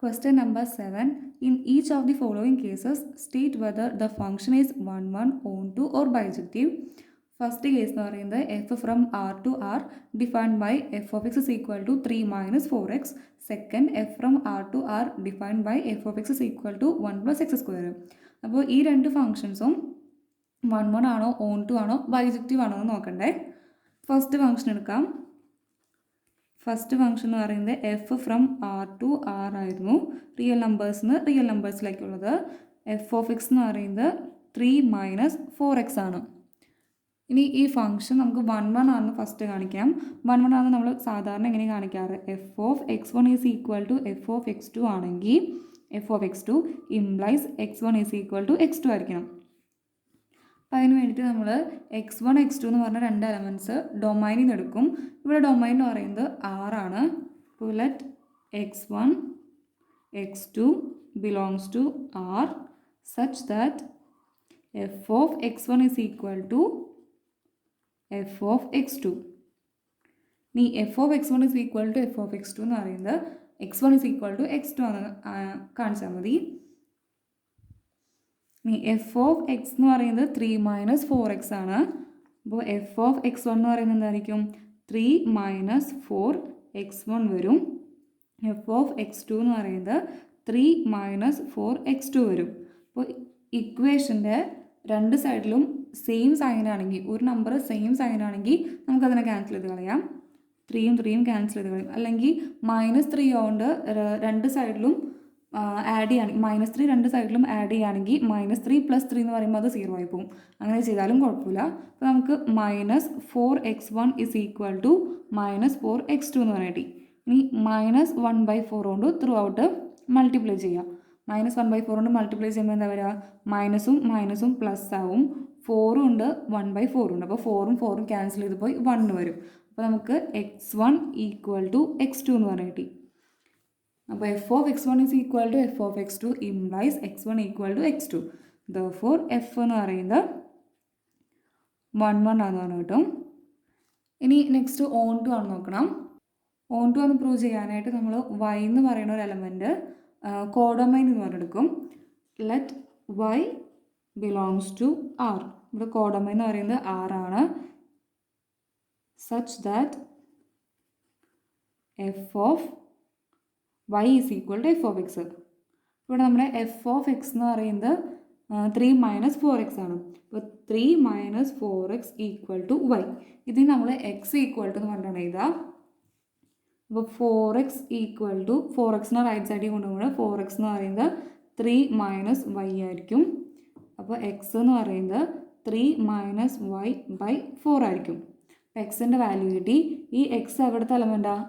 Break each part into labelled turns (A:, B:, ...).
A: Question number 7. In each of the following cases, state whether the function is 1, 1, onto or bijective. First case എന്ന് പറയുന്നത് f from r to r defined by f of x is equal to 3 minus 4x. Second, f from r to r defined by f of x is equal to 1 plus x square. അപ്പോൾ ഈ രണ്ട് ഫംഗ്ഷൻസും 1, 1 ആണോ on to ആണോ bijective ആണോ എന്ന് നോക്കണ്ടേ. First function എടുക്കാം. First function എന്ന് പറയുന്നത് f from R to R ആയിരുന്നു. റിയൽ നമ്പേഴ്സിന് റിയൽ നമ്പേഴ്സിലേക്കുള്ളത്. എഫ് ഓഫ് എക്സ് എന്ന് പറയുന്നത് 3 മൈനസ് 4x ആണ്. ഇനി ഈ ഫംഗ്ഷൻ നമുക്ക് 1, 1 ആണെന്ന് ഫസ്റ്റ് കാണിക്കാം. 1, 1 ആണെന്ന് നമ്മൾ സാധാരണ എങ്ങനെ കാണിക്കാറ്? F of x1 is equal to f of x2 ആണെങ്കിൽ f of x2 implies x1 is equal to x2 ആയിരിക്കണം. അപ്പോൾ അതിന് വേണ്ടിയിട്ട് നമ്മൾ x1 x2 എന്ന് പറഞ്ഞ രണ്ട് എലമെൻറ്റ്സ് ഡൊമൈനിൽ നിന്ന് എടുക്കും. ഇവിടെ ഡൊമൈൻ എന്ന് പറയുന്നത് R ആണ്. അപ്പോൾ let x1 x2 belongs to R such that f of x1 is equal to f of x2. ഇനി f of x1 is equal to f of x2 എന്ന് പറയുന്നത് x1 is equal to x2 ആണ് കാണിച്ചാൽ മതി. ഇനി f of x എന്ന് പറയുന്നത് 3 minus 4x ആണ്. അപ്പോൾ എഫ് ഓഫ് x1 എന്ന് പറയുന്നത് എന്തായിരിക്കും? 3 മൈനസ് 4x1 വരും. എഫ് ഓഫ് x2 എന്ന് പറയുന്നത് 3 മൈനസ് 4x2 വരും. അപ്പോൾ ഇക്വേഷൻ്റെ രണ്ട് സൈഡിലും സെയിം സൈൻ ആണെങ്കിൽ, ഒരു നമ്പർ സെയിം സൈൻ ആണെങ്കിൽ നമുക്കതിനെ ക്യാൻസൽ ചെയ്ത് കളയാം. 3യും 3യും ക്യാൻസൽ ചെയ്ത് കളയും. അല്ലെങ്കിൽ -3 കൊണ്ട് രണ്ട് സൈഡിലും ആഡ് ചെയ്യുകയാണെങ്കിൽ -3 രണ്ട് സൈഡിലും ആഡ് ചെയ്യുകയാണെങ്കിൽ -3 + 3 എന്ന് പറയുമ്പോൾ അത് 0 ആയി പോകും. അങ്ങനെ ചെയ്താലും കുഴപ്പമില്ല. അപ്പോൾ നമുക്ക് -4x1 is equal to -4x2 എന്ന് പറയട്ടെ. ഇനി -1/4 കൊണ്ട് ത്രൂ ഔട്ട് മൾട്ടിപ്ലൈ ചെയ്യാം. -1/4 കൊണ്ട് മൾട്ടിപ്ലൈ ചെയ്യുമ്പോൾ എന്താ വരിക? മൈനസും മൈനസും പ്ലസ് ആവും. 4 ഉണ്ട് 1/4 ഉണ്ട്. അപ്പോൾ 4ഉം 4ഉം ക്യാൻസൽ ചെയ്ത് പോയി 1 വരും. അപ്പോൾ നമുക്ക് x1 ഈക്വൽ ടു x2 എന്ന് പറയട്ടെ. അപ്പോൾ f of x1 is equal to f of x2 implies x1 equal to x2. Therefore f എന്ന് പറയുന്നത് 1, 1 ആണെന്ന് പറഞ്ഞു കിട്ടും. ഇനി നെക്സ്റ്റ് ഓൺ ടു ആണ് നോക്കണം. ഓൺ ടു എന്ന് പ്രൂവ് ചെയ്യാനായിട്ട് നമ്മൾ y എന്ന് പറയുന്ന ഒരു എലമെൻറ്റ് കോഡൊമൈൻ എന്ന് പറഞ്ഞെടുക്കും. Let y belongs to r. ഇവിടെ കോഡൊമൈൻ എന്ന് പറയുന്നത് r ആണ്. Such that f of y is equal to f of x. ഇവിടെ നമ്മുടെ എഫ് ഓഫ് എക്സ് എന്ന് പറയുന്നത് 3 മൈനസ് 4x ആണ്. അപ്പോൾ 3 minus 4x equal to y. ഇതിൽ നമ്മൾ x ഈക്വൽ ടു എന്ന് പറഞ്ഞിട്ടാണ് എഴുതുക. അപ്പോൾ 4x ഈക്വൽ ടു 4xനെ റൈറ്റ് സൈഡിൽ കൊണ്ടുപോകുമ്പോൾ 4x എന്ന് പറയുന്നത് 3 മൈനസ് y ആയിരിക്കും. അപ്പോൾ x എന്ന് പറയുന്നത് 3 മൈനസ് y/4 ആയിരിക്കും. അപ്പോൾ എക്സിൻ്റെ വാല്യൂ കിട്ടി. ഈ എക്സ് എവിടുത്തെ എലമെൻറ്റാണ്?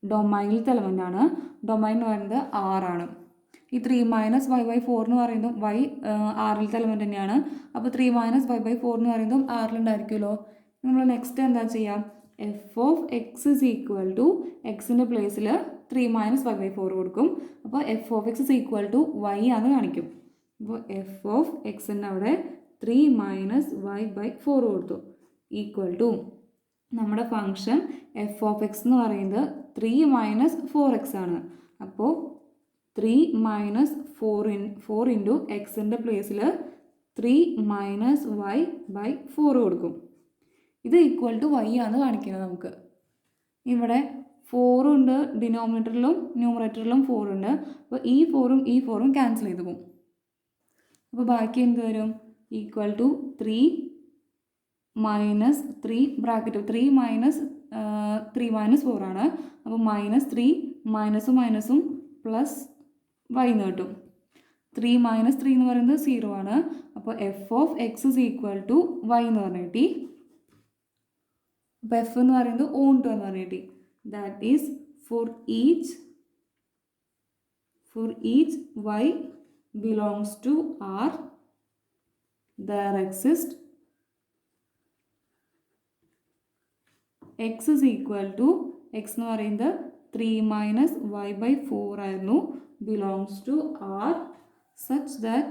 A: ഡൊമൈനിലത്തെ എലമെൻ്റ് ആണ്. ഡൊമൈൻ എന്ന് പറയുന്നത് R ആണ്. ഈ 3 മൈനസ് y/4 എന്ന് പറയുന്നത് y ആറിലത്തെ എലമെൻറ്റ് തന്നെയാണ്. അപ്പോൾ 3 മൈനസ് y/4 എന്ന് പറയുന്നതും ആറിലുണ്ടായിരിക്കുമല്ലോ. നമ്മൾ നെക്സ്റ്റ് എന്താ ചെയ്യാം? F of x is equal to എക്സിൻ്റെ പ്ലേസിൽ 3 മൈനസ് y/4 കൊടുക്കും. അപ്പോൾ f of x is equal to y ആണെന്ന് കാണിക്കും. അപ്പോൾ എഫ് ഓഫ് എക്സിൻ്റെ അവിടെ 3 മൈനസ് y/4 കൊടുത്തു ഈക്വൽ ടു നമ്മുടെ ഫംഗ്ഷൻ എഫ് ഓഫ് എക്സ് എന്ന് പറയുന്നത് 3 മൈനസ് 4x ആണ്. അപ്പോൾ 3 മൈനസ് 4 ഇൻറ്റു എക്സിൻ്റെ പ്ലേസിൽ 3 മൈനസ് y/4 കൊടുക്കും. ഇത് ഈക്വൽ ടു y ആണ് കാണിക്കുന്നത്. നമുക്ക് ഇവിടെ 4 ഉണ്ട്, ഡിനോമിനേറ്ററിലും ന്യൂമറേറ്ററിലും 4 ഉണ്ട്. അപ്പോൾ ഈ 4ഉം ക്യാൻസൽ ചെയ്ത് പോകും. അപ്പോൾ ബാക്കി എന്ത് വരും? Equal to 3 minus 3 bracket 3 minus 4 ആണ്. അപ്പോൾ -3 മൈനസും മൈനസും പ്ലസ് y എന്ന് കിട്ടും. 3 മൈനസ് 3 എന്ന് പറയുന്നത് 0 ആണ്. അപ്പോൾ f of x is equal to y എന്ന് പറഞ്ഞു കിട്ടി. അപ്പോൾ എഫ് എന്ന് പറയുന്നത് ഓൺ ടു എന്ന് പറഞ്ഞു കിട്ടി. That is for each y belongs to R, there exists x is equal to x എന്ന് പറയുന്നത് 3 മൈനസ് y/4 ആയിരുന്നു, belongs to R such that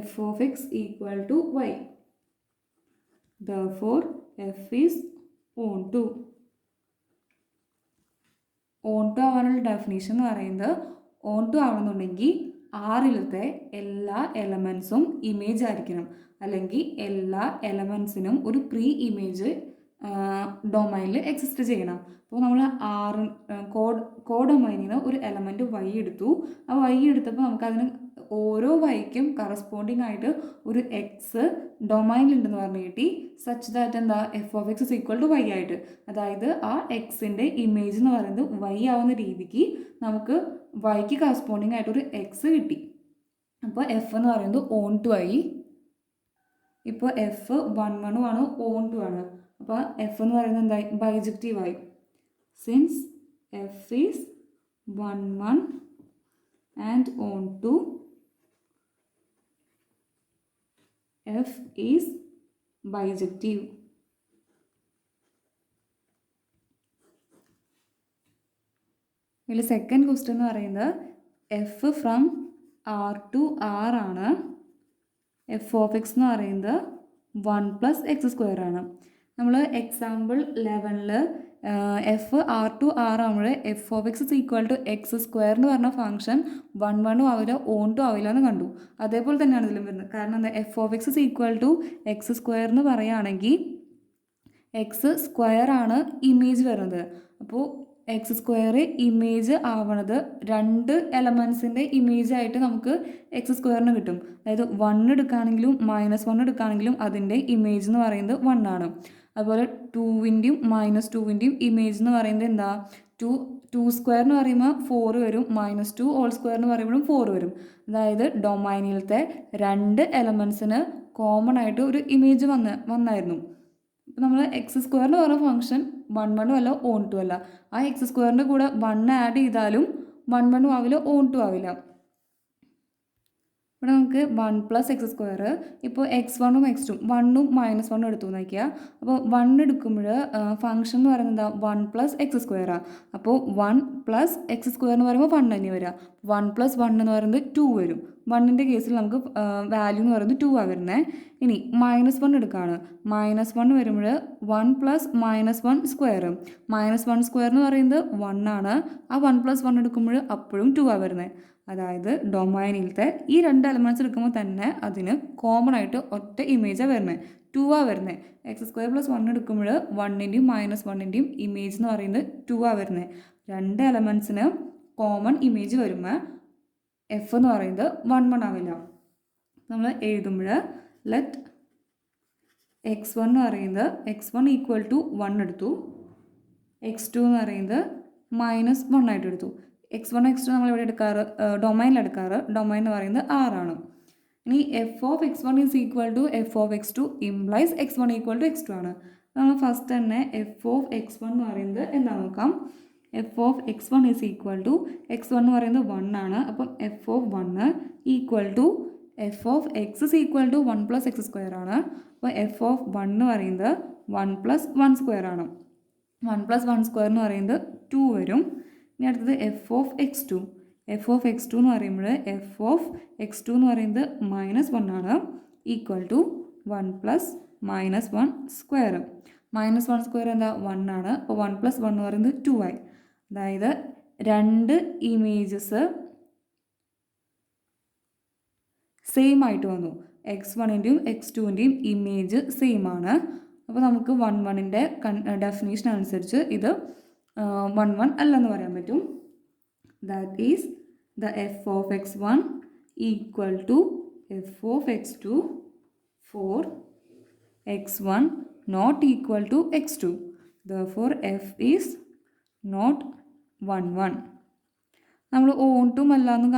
A: f of x equal to y. Therefore f is onto. Onto ആവാനുള്ള definition എന്ന് പറയുന്നത് on to ആവണമെന്നുണ്ടെങ്കിൽ ആറിലത്തെ എല്ലാ എലമെൻസും image ആയിരിക്കണം, അല്ലെങ്കിൽ എല്ലാ എലമെൻസിനും ഒരു പ്രീ ഇമേജ് ഡൊമൈനിൽ എക്സിസ്റ്റ് ചെയ്യണം. അപ്പോൾ നമ്മൾ ഡൊമൈനിൽ നിന്ന് ഒരു എലമെൻറ്റ് വൈ എടുത്തു. ആ വൈ എടുത്തപ്പോൾ നമുക്കതിന് ഓരോ വൈക്കും കറസ്പോണ്ടിങ് ആയിട്ട് ഒരു എക്സ് ഡൊമൈനിലുണ്ടെന്ന് പറഞ്ഞു കിട്ടി. സച്ച് ദാറ്റ് എന്താ f of x is equal to y ആയിട്ട്. അതായത് ആ എക്സിൻ്റെ ഇമേജ് എന്ന് പറയുന്നത് വൈ ആവുന്ന രീതിക്ക് നമുക്ക് വൈക്ക് കറസ്പോണ്ടിങ് ആയിട്ട് ഒരു എക്സ് കിട്ടി. അപ്പോൾ എഫ് എന്ന് പറയുന്നത് ഓൺ ടു ആയി. ഇപ്പോൾ എഫ് 1 ആണ്, ഓൺ ടു ആണ്. അപ്പോൾ എഫ് എന്ന് പറയുന്നത് എന്തായി? ബൈജക്റ്റീവ് ആയി. Since f is 1 and onto, f is bijective. ഇതിൽ സെക്കൻഡ് ക്വസ്റ്റ്യൻ എന്ന് പറയുന്നത് f from R to R ആണ്. എഫ് ഓഫ് എക്സ് എന്ന് പറയുന്നത് 1+x² ആണ്. നമ്മൾ example 11 f R to R ആകുമ്പോൾ f of x is equal to x² എന്ന് പറഞ്ഞ ഫംഗ്ഷൻ 1 ആവില്ല, ഓൺ ടു ആവില്ല എന്ന് കണ്ടു. അതേപോലെ തന്നെയാണ് ഇതിലും വരുന്നത്. കാരണം എന്താ? F of x is equal to x² എന്ന് പറയുകയാണെങ്കിൽ x² ആണ് ഇമേജ് വരുന്നത്. അപ്പോൾ x² ഇമേജ് ആവണത് 2 എലമെൻസിൻ്റെ ഇമേജ് ആയിട്ട് നമുക്ക് x² കിട്ടും. അതായത് 1 എടുക്കുകയാണെങ്കിലും -1 എടുക്കുകയാണെങ്കിലും അതിൻ്റെ ഇമേജ് എന്ന് പറയുന്നത് 1 ആണ്. അതുപോലെ 2-ൻ്റെയും -2-ൻ്റെയും ഇമേജ് എന്ന് പറയുന്നത് എന്താ? 2² എന്ന് പറയുമ്പോൾ 4 വരും, -2² എന്ന് പറയുമ്പോഴും 4 വരും. അതായത് ഡൊമൈനിലത്തെ 2 എലമെൻസിന് കോമൺ ആയിട്ട് ഒരു ഇമേജ് വന്നായിരുന്നു. അപ്പോൾ നമ്മൾ x² എന്ന് പറഞ്ഞ ഫംഗ്ഷൻ 1 അല്ല, ഓൺ ടു അല്ല. ആ x² കൂടെ 1 ആഡ് ചെയ്താലും 1 ആവില്ല, ഓൺ ടു ആവില്ല. ഇവിടെ നമുക്ക് 1+x². ഇപ്പോൾ x1ഉം x2ഉം 1ഉം -1 എടുത്തു നോക്കിയാൽ, അപ്പോൾ 1 എടുക്കുമ്പോൾ ഫംഗ്ഷൻ എന്ന് പറയുന്നത് എന്താ? 1+x². അപ്പോൾ 1+x² എന്ന് പറയുമ്പോൾ 1 തന്നെ വരിക. 1+1 എന്ന് പറയുന്നത് 2 വരും. 1ൻ്റെ കേസിൽ നമുക്ക് വാല്യൂ എന്ന് പറയുന്നത് 2 ആണ് വരുന്നത്. ഇനി -1 എടുക്കുകയാണ്. -1 വരുമ്പോൾ 1+-1². -1² എന്ന് പറയുന്നത് 1 ആണ്. ആ 1+1 എടുക്കുമ്പോൾ അപ്പോഴും 2 ആണ് വരുന്നത്. അതായത് ഡൊമൈനിലത്തെ ഈ 2 എലമെൻറ്റ്സ് എടുക്കുമ്പോൾ തന്നെ അതിന് കോമൺ ആയിട്ട് ഒറ്റ ഇമേജാണ് വരുന്നത്, 2 ആണ് വരുന്നത്. x²+1 എടുക്കുമ്പോൾ 1ൻ്റെയും -1ൻ്റെയും ഇമേജ് എന്ന് പറയുന്നത് 2 ആണ് വരുന്നത്. 2 എലമെൻറ്റ്സിന് കോമൺ ഇമേജ് വരുമ്പോൾ എഫ് എന്ന് പറയുന്നത് 1 ആവില്ല. നമ്മൾ എഴുതുമ്പോൾ ലെറ്റ് x1 എന്ന് പറയുന്നത് x1 ഈക്വൽ ടു 1 എടുത്തു, x2 എന്ന് പറയുന്നത് -1 ആയിട്ട് എടുത്തു. x1 x2 നമ്മൾ ഇവിടെ എടുക്കാറ് ഡൊമൈനിൽ എടുക്കാറ്. ഡൊമൈൻ എന്ന് പറയുന്നത് R ആണ്. ഇനി f of x1 is equal to f of x2 implies x1 equal to x2 ആണ്. നമ്മൾ ഫസ്റ്റ് തന്നെ എഫ് ഓഫ് x1 എന്ന് പറയുന്നത് എന്താ നോക്കാം. F of x1 is equal to x1 എന്ന് പറയുന്നത് 1 ആണ്. അപ്പം f of 1 equal to f of x is equal to 1+x² ആണ്. അപ്പോൾ എഫ് ഓഫ് 1 എന്ന് പറയുന്നത് 1+1² ആണ്. 1+1² എന്ന് പറയുന്നത് 2 വരും. ഇനി അടുത്തത് F of x2. F of x2 എന്ന് പറയുമ്പോൾ എഫ് ഓഫ് x2 എന്ന് പറയുന്നത് -1 ആണ്, ഈക്വൽ ടു 1+-1². -1² എന്താ? 1 ആണ്. അപ്പോൾ 1+1 എന്ന് പറയുന്നത് 2 ആയി. അതായത് 2 ഇമേജസ് സെയിം ആയിട്ട് വന്നു. x1ൻ്റെയും x2ൻ്റെയും ഇമേജ് സെയിം ആണ്. അപ്പോൾ നമുക്ക് 1 ഡെഫിനേഷൻ അനുസരിച്ച് ഇത് 1 അല്ലെന്ന് പറയാൻ പറ്റും. That is the f of x1 equal to f of x2 for x1 not equal to x2. Therefore f is not 1. നമ്മൾ ഓൺ ടു അല്ലാന്നും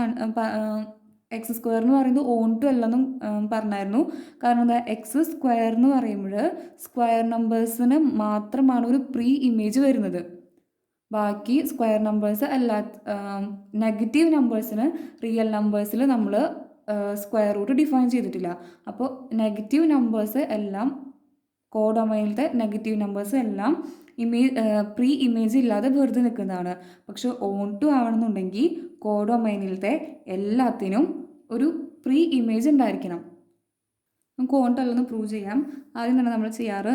A: x² എന്ന് പറയുന്നത് ഓൺ ടു അല്ലെന്നും പറഞ്ഞായിരുന്നു. കാരണം എന്താ? x² എന്ന് പറയുമ്പോൾ സ്ക്വയർ നമ്പേഴ്സിന് മാത്രമാണ് ഒരു പ്രീ ഇമേജ് വരുന്നത്. ബാക്കി സ്ക്വയർ നമ്പേഴ്സ് നെഗറ്റീവ് നമ്പേഴ്സിന് റിയൽ നമ്പേഴ്സിൽ നമ്മൾ സ്ക്വയർ റൂട്ട് ഡിഫൈൻ ചെയ്തിട്ടില്ല. അപ്പോൾ നെഗറ്റീവ് നമ്പേഴ്സ് എല്ലാം കോഡൊമൈനിലത്തെ നെഗറ്റീവ് നമ്പേഴ്സ് എല്ലാം പ്രീ ഇമേജ് ഇല്ലാതെ വെറുതെ നിൽക്കുന്നതാണ്. പക്ഷെ ഓൺ ടു ആവണമെന്നുണ്ടെങ്കിൽ കോഡൊമൈനിലത്തെ എല്ലാത്തിനും ഒരു പ്രീ ഇമേജ് ഉണ്ടായിരിക്കണം. നമുക്ക് ഓൺ ടു അല്ലെന്ന് പ്രൂവ് ചെയ്യാം. ആദ്യം തന്നെ നമ്മൾ ചെയ്യാറ്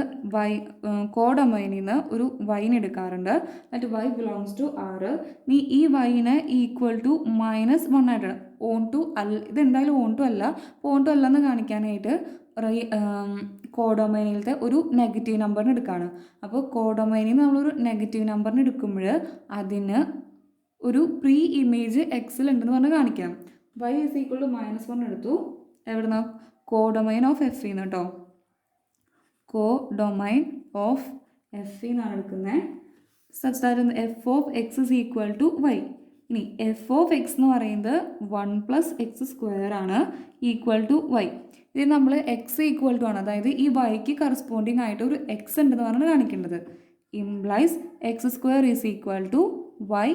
A: കോഡൊമൈനിൽ നിന്ന് ഒരു വൈനെ എടുക്കാറുണ്ട്. That y belongs to R. നീ ഈ വൈനെ ഈക്വൽ ടു -1 ആയിട്ടാണ്. ഓൺ ടു അല്ല, ഇതെന്തായാലും ഓൺ ടു അല്ല. അപ്പോൾ ഓൺ ടു അല്ലെന്ന് കാണിക്കാനായിട്ട് കോഡൊമൈനിലത്തെ ഒരു നെഗറ്റീവ് നമ്പറിന് എടുക്കുകയാണ്. അപ്പോൾ കോഡൊമൈനിൽ നിന്ന് നമ്മളൊരു നെഗറ്റീവ് നമ്പറിന് എടുക്കുമ്പോൾ അതിന് ഒരു പ്രീ ഇമേജ് എക്സിൽ ഉണ്ടെന്ന് പറഞ്ഞ് കാണിക്കാം. y ഈസ് ഈക്വൽ ടു -1 എടുത്തു. എവിടുന്ന? കോഡൊമൈൻ ഓഫ് എഫ് എന്ന് കേട്ടോ. കോഡൊമൈൻ ഓഫ് എഫ് എന്നാണ് എടുക്കുന്നത്. Such that f of x is equal to y. ഇനി എഫ് ഓഫ് എക്സ് എന്ന് പറയുന്നത് 1+x² ആണ്, ഈക്വൽ ടു വൈ. ഇത് നമ്മൾ എക്സ് ഈക്വൽ ടു ആണ്, അതായത് ഈ വൈക്ക് കറസ്പോണ്ടിങ് ആയിട്ട് ഒരു എക്സ് ഉണ്ടെന്ന് പറഞ്ഞാണ് കാണിക്കേണ്ടത്. Implies x² is equal to y.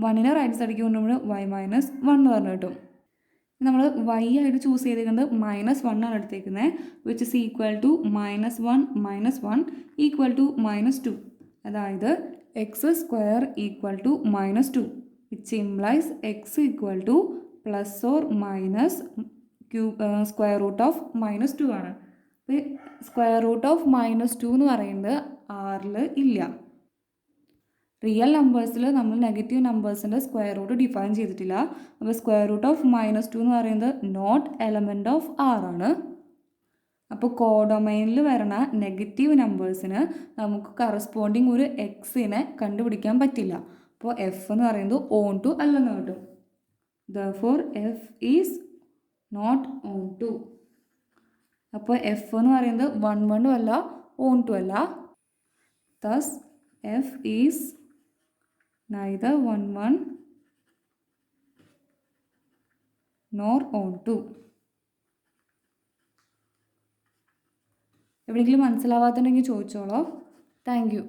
A: 1നെ റൈറ്റ് സൈഡിലേക്ക് കൊണ്ടുപോകുമ്പോൾ y -1 എന്ന് പറഞ്ഞു കിട്ടും. നമ്മൾ y ആയിട്ട് ചൂസ് ചെയ്തേക്കുന്നത് -1 ആണ് എടുത്തേക്കുന്നത്, which is equal to -1 equal to -2. അതായത് x² equal to -2, which implies x equal to plus or minus square root of -2 ആണ്. അപ്പോൾ സ്ക്വയർ റൂട്ട് ഓഫ് -2 എന്ന് പറയുന്നത് ആറിൽ ഇല്ല. റിയൽ നമ്പേഴ്സിൽ നമ്മൾ നെഗറ്റീവ് നമ്പേഴ്സിൻ്റെ സ്ക്വയർ റൂട്ട് ഡിഫൈൻ ചെയ്തിട്ടില്ല. അപ്പോൾ സ്ക്വയർ റൂട്ട് ഓഫ് -2 എന്ന് പറയുന്നത് നോട്ട് എലമെൻറ്റ് ഓഫ് ആർ ആണ്. അപ്പോൾ കോഡൊമൈനിൽ വരണ നെഗറ്റീവ് നമ്പേഴ്സിന് നമുക്ക് കറസ്പോണ്ടിങ് ഒരു എക്സിനെ കണ്ടുപിടിക്കാൻ പറ്റില്ല. അപ്പോൾ എഫ് എന്ന് പറയുന്നത് ഓൺ ടു അല്ലെന്ന് കിട്ടും. Therefore f is not onto. അപ്പോൾ എഫ് എന്ന് പറയുന്നത് 1 അല്ല, ഓൺ ടു അല്ല. Thus f is neither 1 nor on 2. എവിടെയെങ്കിലും മനസ്സിലാവാത്തുണ്ടെങ്കിൽ ചോദിച്ചോളൂ. Thank U.